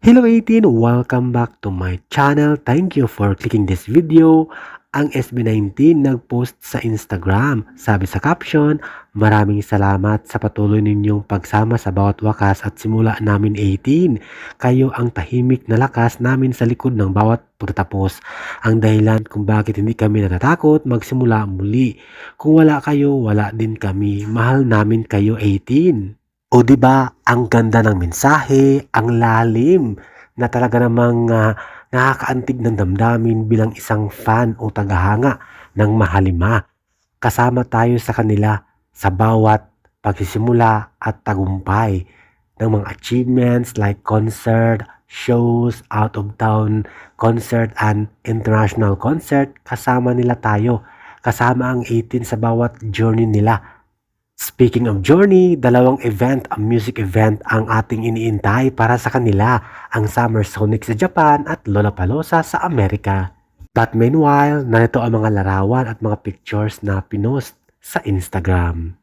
Hello 18! Welcome back to my channel. Thank you for clicking this video. Ang SB19 nag-post sa Instagram. Sabi sa caption, maraming salamat sa patuloy ninyong pagsama sa bawat wakas at simula namin 18. Kayo ang tahimik na lakas namin sa likod ng bawat pagtatapos. Ang dahilan kung bakit hindi kami natatakot magsimula muli. Kung wala kayo, wala din kami. Mahal namin kayo 18. O 'di ba, ang ganda ng mensahe, ang lalim na talaga namang nakakaantig ng damdamin bilang isang fan o tagahanga ng Mahalima. Kasama tayo sa kanila sa bawat pagsisimula at tagumpay ng mga achievements like concert, shows, out of town concert and international concert. Kasama nila tayo. Kasama ang 18 sa bawat journey nila. Speaking of journey, dalawang event, ang music event ang ating iniintay para sa kanila, ang Summer Sonic sa Japan at Lollapalooza sa Amerika. But meanwhile, narito ang mga larawan at mga pictures na pinost sa Instagram.